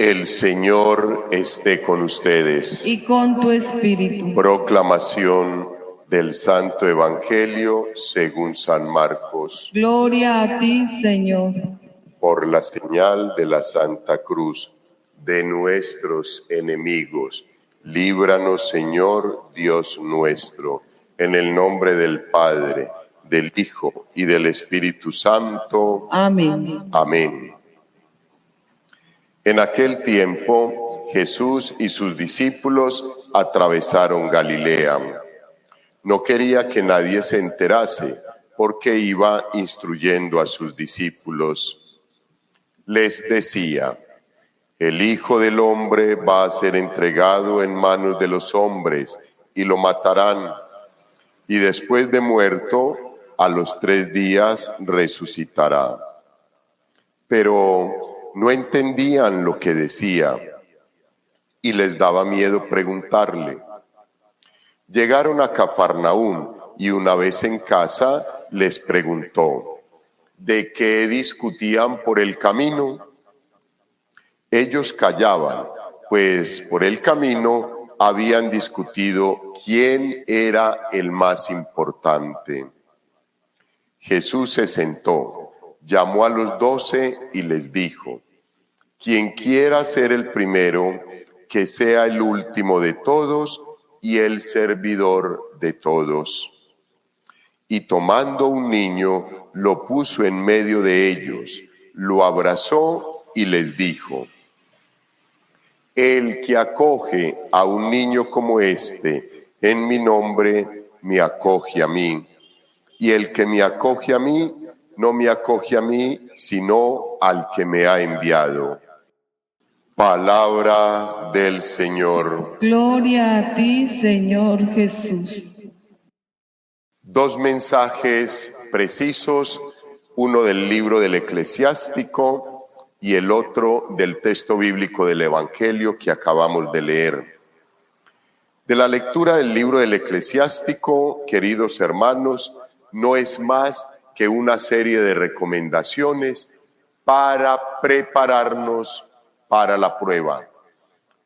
El Señor esté con ustedes. Y con tu espíritu. Proclamación del Santo Evangelio según San Marcos. Gloria a ti, Señor. Por la señal de la Santa Cruz de nuestros enemigos, líbranos, Señor Dios nuestro, en el nombre del Padre, del Hijo y del Espíritu Santo. Amén. Amén. En aquel tiempo, Jesús y sus discípulos atravesaron Galilea. No quería que nadie se enterase, porque iba instruyendo a sus discípulos. Les decía: el Hijo del Hombre va a ser entregado en manos de los hombres, y lo matarán. Y después de muerto, a los 3 días resucitará. Pero no entendían lo que decía, y les daba miedo preguntarle. Llegaron a Cafarnaúm, y una vez en casa les preguntó: ¿de qué discutían por el camino? Ellos callaban, pues por el camino habían discutido quién era el más importante. Jesús se sentó, llamó a los 12 y les dijo: quien quiera ser el primero, que sea el último de todos y el servidor de todos. Y tomando un niño, lo puso en medio de ellos, lo abrazó y les dijo: el que acoge a un niño como este en mi nombre, me acoge a mí. Y el que me acoge a mí, no me acoge a mí, sino al que me ha enviado. Palabra del Señor. Gloria a ti, Señor Jesús. 2 mensajes precisos, uno del libro del Eclesiástico y el otro del texto bíblico del Evangelio que acabamos de leer. De la lectura del libro del Eclesiástico, queridos hermanos, no es más que una serie de recomendaciones para prepararnos para la prueba,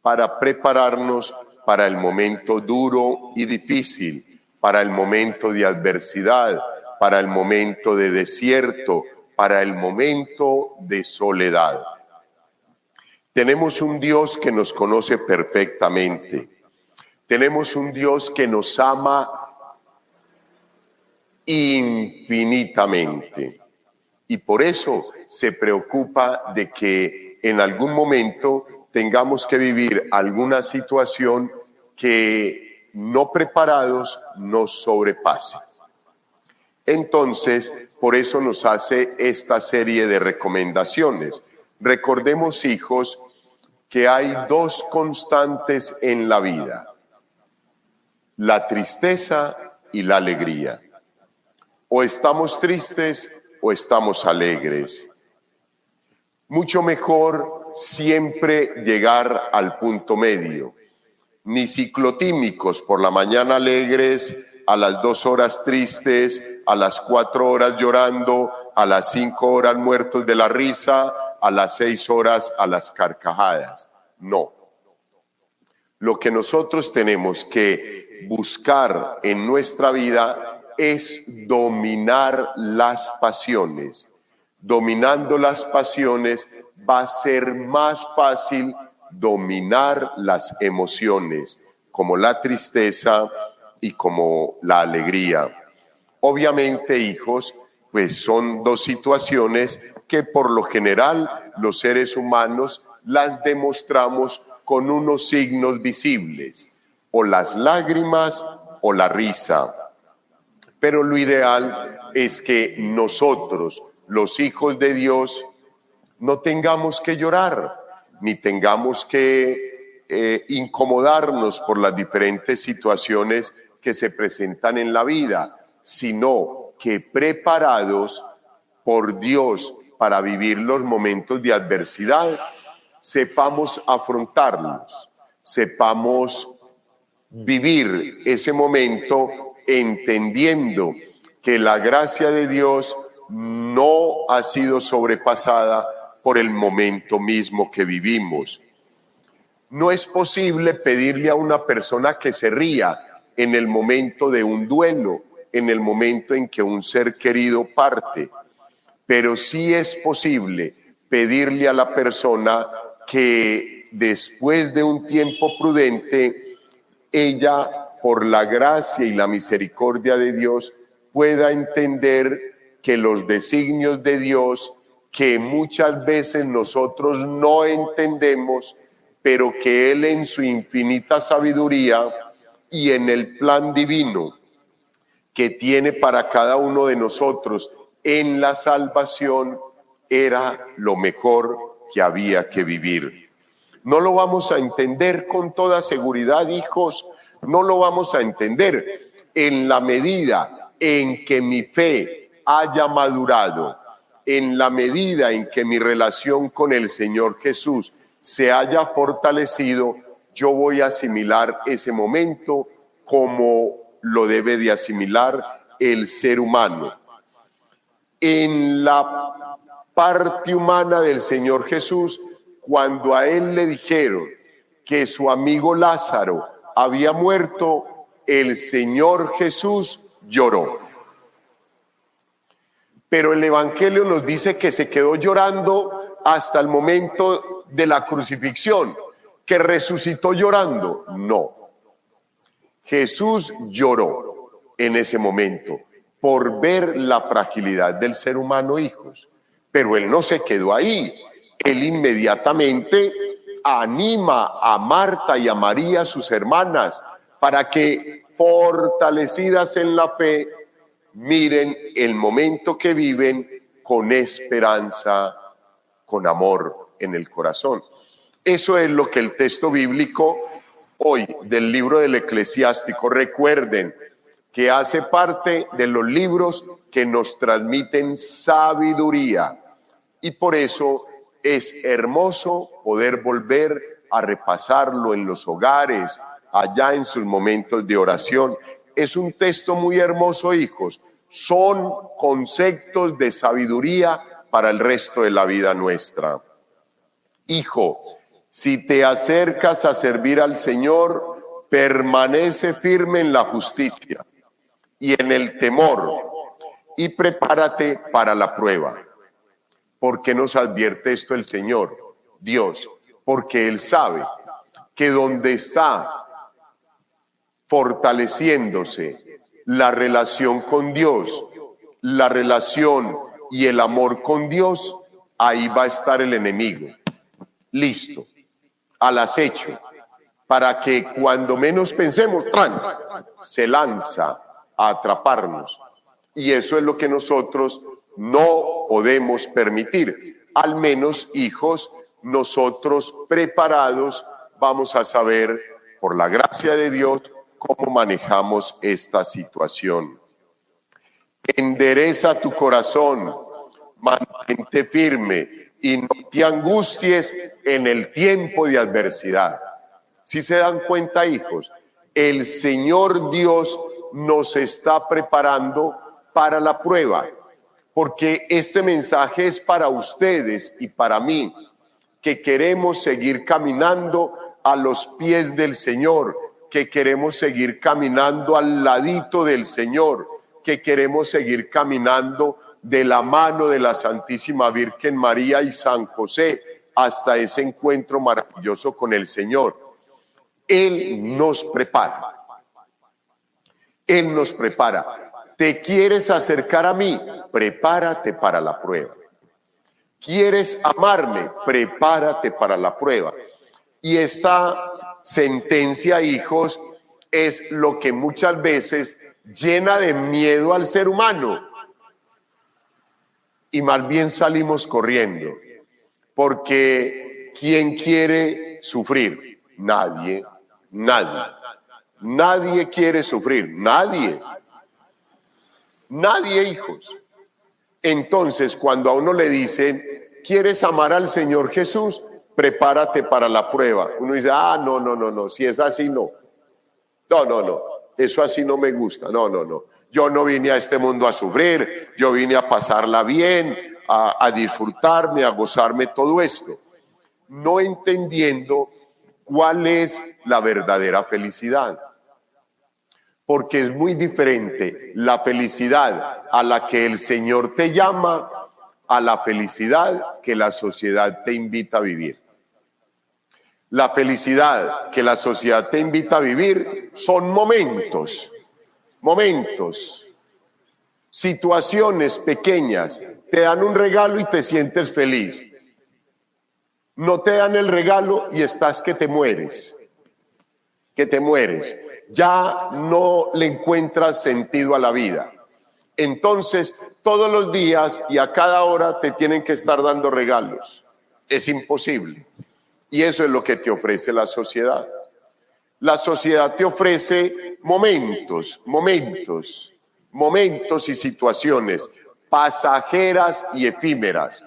para prepararnos para el momento duro y difícil, para el momento de adversidad, para el momento de desierto, para el momento de soledad. Tenemos un Dios que nos conoce perfectamente. Tenemos un Dios que nos ama infinitamente. Y por eso se preocupa de que en algún momento tengamos que vivir alguna situación que no preparados nos sobrepase. Entonces, por eso nos hace esta serie de recomendaciones. Recordemos, hijos, que hay 2 constantes en la vida: la tristeza y la alegría. O estamos tristes o estamos alegres. Mucho mejor siempre llegar al punto medio. Ni ciclotímicos, por la mañana alegres, a las 2 horas tristes, a las 4 horas llorando, a las 5 horas muertos de la risa, a las 6 horas a las carcajadas. No. Lo que nosotros tenemos que buscar en nuestra vida es dominar las pasiones. Dominando las pasiones va a ser más fácil dominar las emociones, como la tristeza y como la alegría. Obviamente, hijos, pues son 2 situaciones que por lo general los seres humanos las demostramos con unos signos visibles, o las lágrimas o la risa. Pero lo ideal es que nosotros, los hijos de Dios, no tengamos que llorar, ni tengamos que incomodarnos por las diferentes situaciones que se presentan en la vida, sino que preparados por Dios para vivir los momentos de adversidad, sepamos afrontarlos, sepamos vivir ese momento entendiendo que la gracia de Dios no ha sido sobrepasada por el momento mismo que vivimos. No es posible pedirle a una persona que se ría en el momento de un duelo, en el momento en que un ser querido parte, pero sí es posible pedirle a la persona que después de un tiempo prudente, ella, por la gracia y la misericordia de Dios, pueda entender que los designios de Dios, que muchas veces nosotros no entendemos, pero que Él en su infinita sabiduría y en el plan divino que tiene para cada uno de nosotros en la salvación, era lo mejor que había que vivir. No lo vamos a entender con toda seguridad, hijos, no lo vamos a entender en la medida en que mi fe haya madurado, en la medida en que mi relación con el Señor Jesús se haya fortalecido. Yo voy a asimilar ese momento como lo debe de asimilar el ser humano. En la parte humana del Señor Jesús, cuando a Él le dijeron que su amigo Lázaro había muerto, el Señor Jesús lloró. Pero el Evangelio nos dice que se quedó llorando hasta el momento de la crucifixión, que resucitó llorando. No. Jesús lloró en ese momento por ver la fragilidad del ser humano, hijos. Pero Él no se quedó ahí. Él inmediatamente anima a Marta y a María, sus hermanas, para que, fortalecidas en la fe, miren el momento que viven con esperanza, con amor en el corazón. Eso es lo que el texto bíblico hoy del libro del Eclesiástico, recuerden que hace parte de los libros que nos transmiten sabiduría, y por eso es hermoso poder volver a repasarlo en los hogares, allá en sus momentos de oración. Es un texto muy hermoso, hijos. Son conceptos de sabiduría para el resto de la vida nuestra. Hijo, si te acercas a servir al Señor, permanece firme en la justicia y en el temor, y prepárate para la prueba. ¿Por qué nos advierte esto el Señor, Dios? Porque Él sabe que donde está fortaleciéndose la relación con Dios, la relación y el amor con Dios, ahí va a estar el enemigo, listo, al acecho, para que cuando menos pensemos, ¡tran!, se lanza a atraparnos. Y eso es lo que nosotros no podemos permitir. Al menos, hijos, nosotros preparados vamos a saber, por la gracia de Dios, cómo manejamos esta situación. Endereza tu corazón, mantente firme y no te angusties en el tiempo de adversidad. Si se dan cuenta, hijos, el Señor Dios nos está preparando para la prueba, porque este mensaje es para ustedes y para mí, que queremos seguir caminando a los pies del Señor, que queremos seguir caminando al ladito del Señor, que queremos seguir caminando de la mano de la Santísima Virgen María y San José hasta ese encuentro maravilloso con el Señor. Él nos prepara. Él nos prepara. ¿Te quieres acercar a mí? Prepárate para la prueba. ¿Quieres amarme? Prepárate para la prueba. Y esta sentencia, hijos, es lo que muchas veces llena de miedo al ser humano. Y más bien salimos corriendo. Porque ¿quién quiere sufrir? Nadie, nadie. Nadie quiere sufrir, nadie. Nadie, hijos. Entonces, cuando a uno le dicen, ¿quieres amar al Señor Jesús? Prepárate para la prueba. Uno dice, no, si es así, no. No, eso así no me gusta, no. Yo no vine a este mundo a sufrir, yo vine a pasarla bien, a disfrutarme, a gozarme todo esto. No entendiendo ¿cuál es la verdadera felicidad? Porque es muy diferente la felicidad a la que el Señor te llama a la felicidad que la sociedad te invita a vivir. La felicidad que la sociedad te invita a vivir son momentos, situaciones pequeñas. Te dan un regalo y te sientes feliz. No te dan el regalo y estás que te mueres. Ya no le encuentras sentido a la vida. Entonces, todos los días y a cada hora te tienen que estar dando regalos. Es imposible. Y eso es lo que te ofrece la sociedad. La sociedad te ofrece momentos y situaciones pasajeras y efímeras,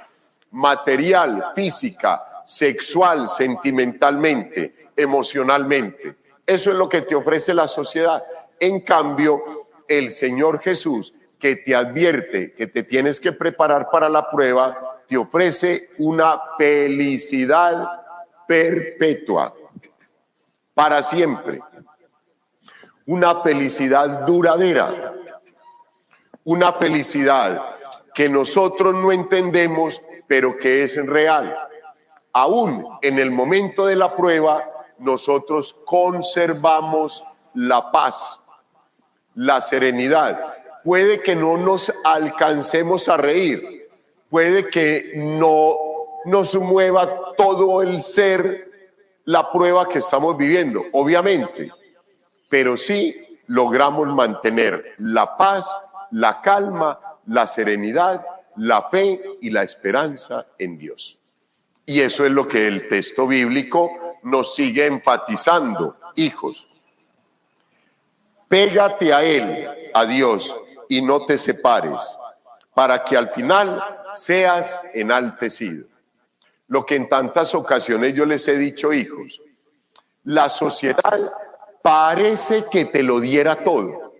material, física, sexual, sentimentalmente, emocionalmente. Eso es lo que te ofrece la sociedad. En cambio, el Señor Jesús, que te advierte que te tienes que preparar para la prueba, te ofrece una felicidad perpetua, para siempre, una felicidad duradera, una felicidad que nosotros no entendemos, pero que es real. Aún en el momento de la prueba, nosotros conservamos la paz, la serenidad. Puede que no nos alcancemos a reír, puede que no nos mueva todo el ser la prueba que estamos viviendo, obviamente, pero sí logramos mantener la paz, la calma, la serenidad, la fe y la esperanza en Dios. Y eso es lo que el texto bíblico nos sigue enfatizando. Hijos, pégate a Él, a Dios, y no te separes, para que al final seas enaltecido. Lo que en tantas ocasiones yo les he dicho, hijos, la sociedad parece que te lo diera todo.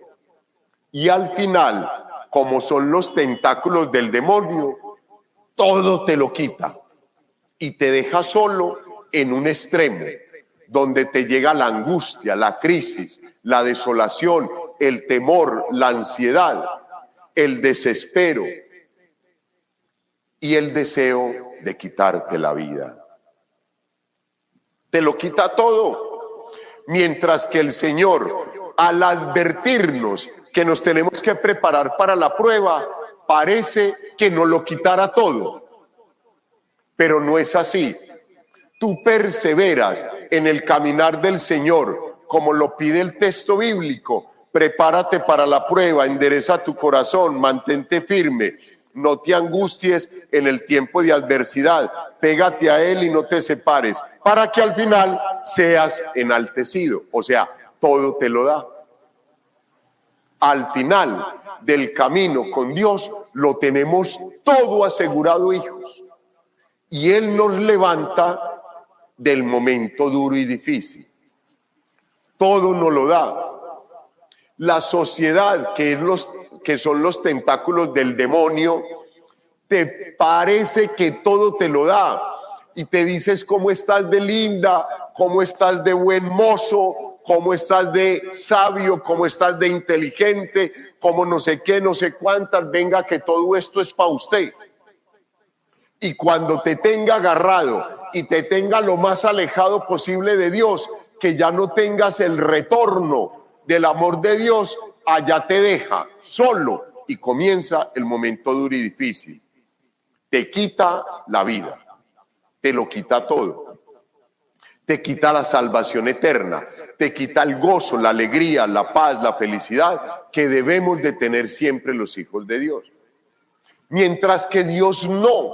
Y al final, como son los tentáculos del demonio, todo te lo quita y te deja solo en un extremo, donde te llega la angustia, la crisis, la desolación, el temor, la ansiedad, el desespero y el deseo de quitarte la vida. Te lo quita todo. Mientras que el Señor, al advertirnos que nos tenemos que preparar para la prueba, parece que nos lo quitara todo. Pero no es así. Tú perseveras en el caminar del Señor, como lo pide el texto bíblico. Prepárate para la prueba, endereza tu corazón, mantente firme. No te angusties en el tiempo de adversidad. Pégate a Él y no te separes, para que al final seas enaltecido. O sea, todo te lo da. Al final del camino con Dios lo tenemos todo asegurado, hijos. Y Él nos levanta del momento duro y difícil. Todo nos lo da. La sociedad, que son los tentáculos del demonio, te parece que todo te lo da. Y te dices cómo estás de linda, cómo estás de buen mozo, cómo estás de sabio, cómo estás de inteligente, cómo no sé qué, no sé cuántas, venga que todo esto es para usted. Y cuando te tenga agarrado y te tenga lo más alejado posible de Dios, que ya no tengas el retorno del amor de Dios, allá te deja solo y comienza el momento duro y difícil. Te quita la vida, te lo quita todo. Te quita la salvación eterna, te quita el gozo, la alegría, la paz, la felicidad que debemos de tener siempre los hijos de Dios. Mientras que Dios no.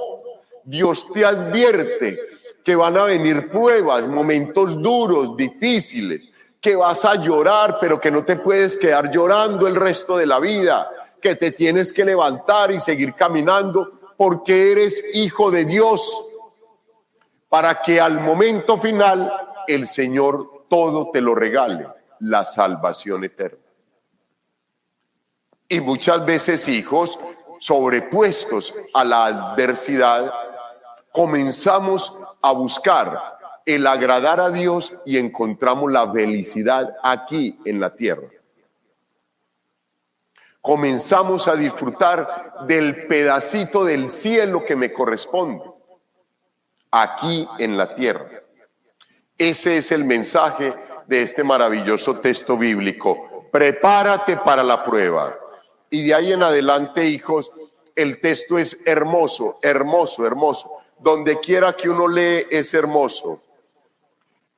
Dios te advierte que van a venir pruebas, momentos duros, difíciles, que vas a llorar, pero que no te puedes quedar llorando el resto de la vida, que te tienes que levantar y seguir caminando porque eres hijo de Dios, para que al momento final el Señor todo te lo regale, la salvación eterna. Y muchas veces, hijos, sobrepuestos a la adversidad, comenzamos a buscar el agradar a Dios y encontramos la felicidad aquí en la tierra. Comenzamos a disfrutar del pedacito del cielo que me corresponde aquí en la tierra. Ese es el mensaje de este maravilloso texto bíblico. Prepárate para la prueba. Y de ahí en adelante, hijos, el texto es hermoso, hermoso, hermoso. Donde quiera que uno lee es hermoso.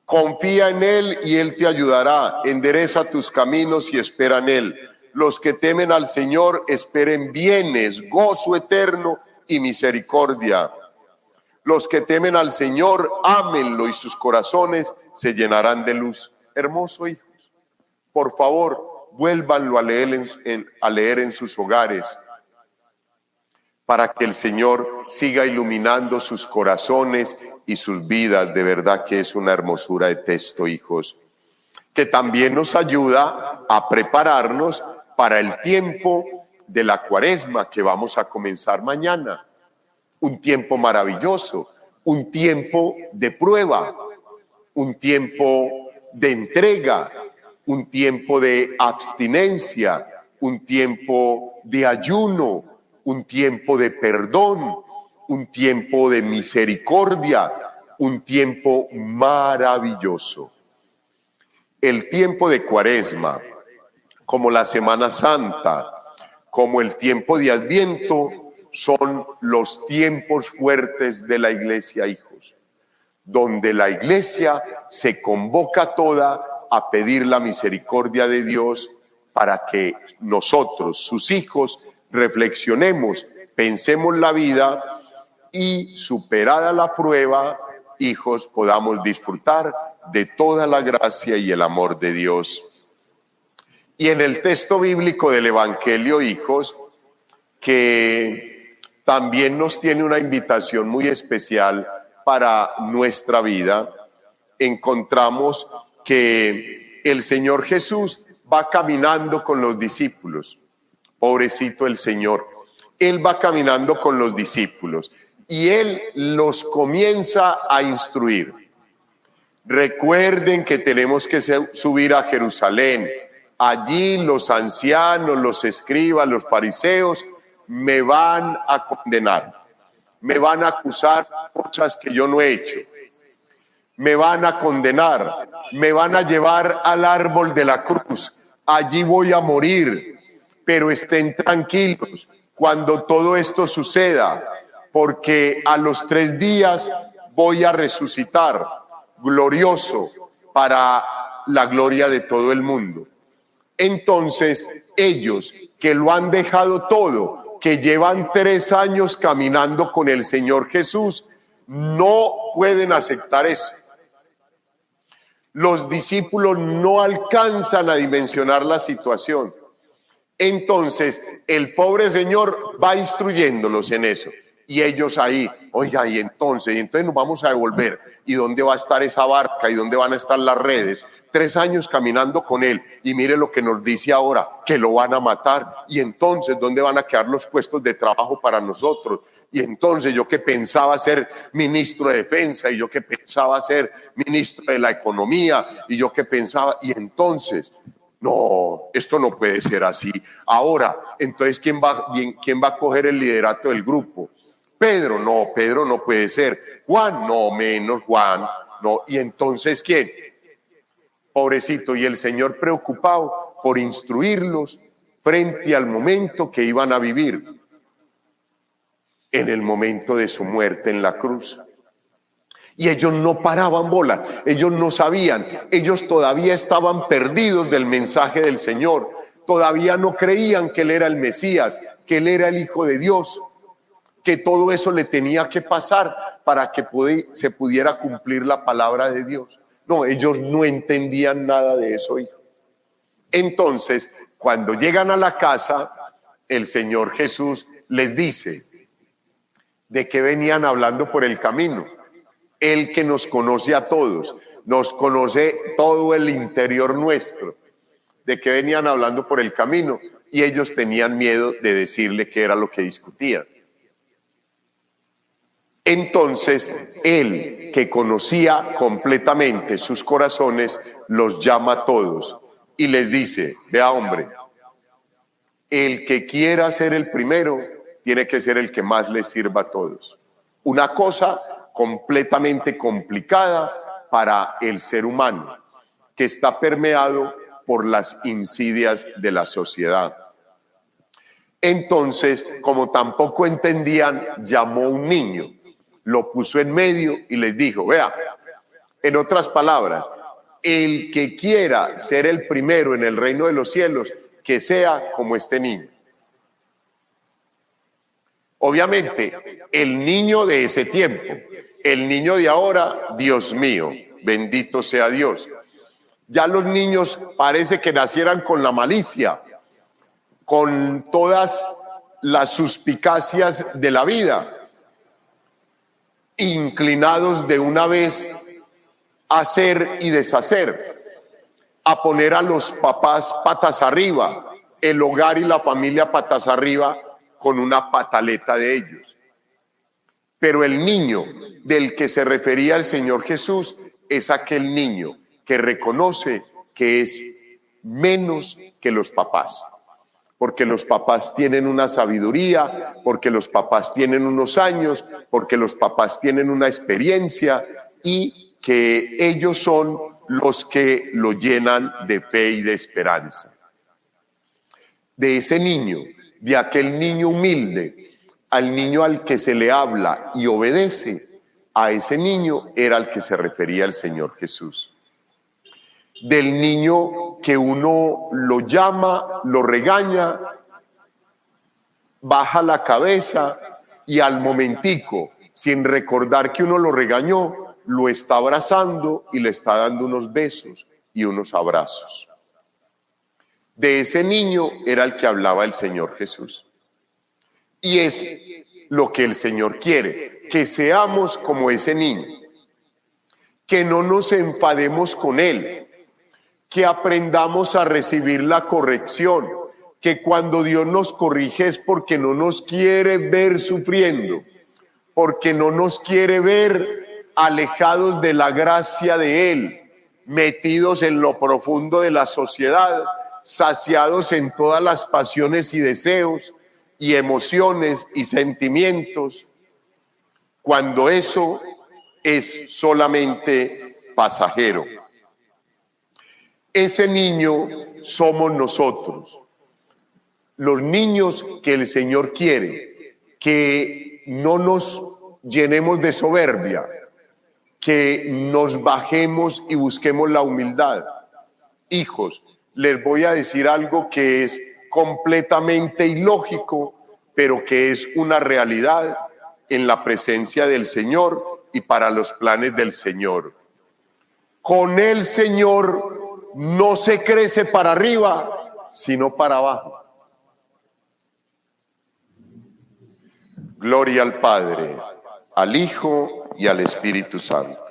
Confía en Él y Él te ayudará. Endereza tus caminos y espera en Él. Los que temen al Señor esperen bienes, gozo eterno y misericordia. Los que temen al Señor, ámenlo y sus corazones se llenarán de luz. Hermoso, hijos. Por favor, vuélvanlo a leer en sus hogares para que el Señor siga iluminando sus corazones y sus vidas. De verdad que es una hermosura de texto, hijos, que también nos ayuda a prepararnos para el tiempo de la Cuaresma que vamos a comenzar mañana. Un tiempo maravilloso, un tiempo de prueba, un tiempo de entrega, un tiempo de abstinencia, un tiempo de ayuno, un tiempo de perdón, un tiempo de misericordia, un tiempo maravilloso. El tiempo de Cuaresma, como la Semana Santa, como el tiempo de Adviento, son los tiempos fuertes de la iglesia, hijos, donde la iglesia se convoca toda a pedir la misericordia de Dios para que nosotros, sus hijos, reflexionemos, pensemos la vida y, superada la prueba, hijos, podamos disfrutar de toda la gracia y el amor de Dios. Y en el texto bíblico del Evangelio, hijos, que también nos tiene una invitación muy especial para nuestra vida, encontramos que el Señor Jesús va caminando con los discípulos. Pobrecito el Señor. Él va caminando con los discípulos y Él los comienza a instruir. Recuerden que tenemos que subir a Jerusalén. Allí los ancianos, los escribas, los fariseos me van a condenar, me van a acusar de cosas que yo no he hecho, me van a condenar, me van a llevar al árbol de la cruz, allí voy a morir, pero estén tranquilos cuando todo esto suceda, porque a los 3 días voy a resucitar glorioso para la gloria de todo el mundo. Entonces, ellos que lo han dejado todo, que llevan 3 años caminando con el Señor Jesús, no pueden aceptar eso. Los discípulos no alcanzan a dimensionar la situación. Entonces, el pobre Señor va instruyéndolos en eso. Y ellos ahí, oiga, y entonces nos vamos a devolver. ¿Y dónde va a estar esa barca? ¿Y dónde van a estar las redes? 3 años caminando con Él. Y mire lo que nos dice ahora, que lo van a matar. Y entonces, ¿dónde van a quedar los puestos de trabajo para nosotros? Y entonces, yo que pensaba ser ministro de Defensa, y yo que pensaba ser ministro de la Economía, y yo que pensaba, y entonces, no, esto no puede ser así. Ahora, entonces, ¿quién va a coger el liderato del grupo? Pedro no puede ser. Juan, no, menos Juan, no. ¿Y entonces quién? Pobrecito, y el Señor preocupado por instruirlos frente al momento que iban a vivir, en el momento de su muerte en la cruz. Y ellos no paraban bola, ellos no sabían, ellos todavía estaban perdidos del mensaje del Señor, todavía no creían que Él era el Mesías, que Él era el Hijo de Dios, que todo eso le tenía que pasar para que se pudiera cumplir la palabra de Dios. No, ellos no entendían nada de eso, hijo. Entonces, cuando llegan a la casa, el Señor Jesús les dice de qué venían hablando por el camino. Él que nos conoce a todos, nos conoce todo el interior nuestro, de qué venían hablando por el camino, y ellos tenían miedo de decirle qué era lo que discutían. Entonces, él, que conocía completamente sus corazones, los llama a todos y les dice: vea, hombre, el que quiera ser el primero tiene que ser el que más les sirva a todos. Una cosa completamente complicada para el ser humano, que está permeado por las insidias de la sociedad. Entonces, como tampoco entendían, llamó a un niño, lo puso en medio y les dijo: vea, en otras palabras, el que quiera ser el primero en el reino de los cielos, que sea como este niño. Obviamente, el niño de ese tiempo, el niño de ahora, Dios mío, bendito sea Dios. Ya los niños parece que nacieran con la malicia, con todas las suspicacias de la vida, inclinados de una vez a hacer y deshacer, a poner a los papás patas arriba, el hogar y la familia patas arriba, con una pataleta de ellos. Pero el niño del que se refería el Señor Jesús es aquel niño que reconoce que es menos que los papás, porque los papás tienen una sabiduría, porque los papás tienen unos años, porque los papás tienen una experiencia, y que ellos son los que lo llenan de fe y de esperanza. De ese niño, de aquel niño humilde, al niño al que se le habla y obedece, a ese niño era al que se refería el Señor Jesús. Del niño que uno lo llama, lo regaña, baja la cabeza y al momentico, sin recordar que uno lo regañó, lo está abrazando y le está dando unos besos y unos abrazos. De ese niño era el que hablaba el Señor Jesús. Y es lo que el Señor quiere, que seamos como ese niño, que no nos enfademos con él, que aprendamos a recibir la corrección, que cuando Dios nos corrige es porque no nos quiere ver sufriendo, porque no nos quiere ver alejados de la gracia de Él, metidos en lo profundo de la sociedad, saciados en todas las pasiones y deseos y emociones y sentimientos, cuando eso es solamente pasajero. Ese niño somos nosotros, los niños que el Señor quiere, que no nos llenemos de soberbia, que nos bajemos y busquemos la humildad. Hijos, les voy a decir algo que es completamente ilógico, pero que es una realidad en la presencia del Señor y para los planes del Señor. Con el Señor no se crece para arriba, sino para abajo. Gloria al Padre, al Hijo y al Espíritu Santo.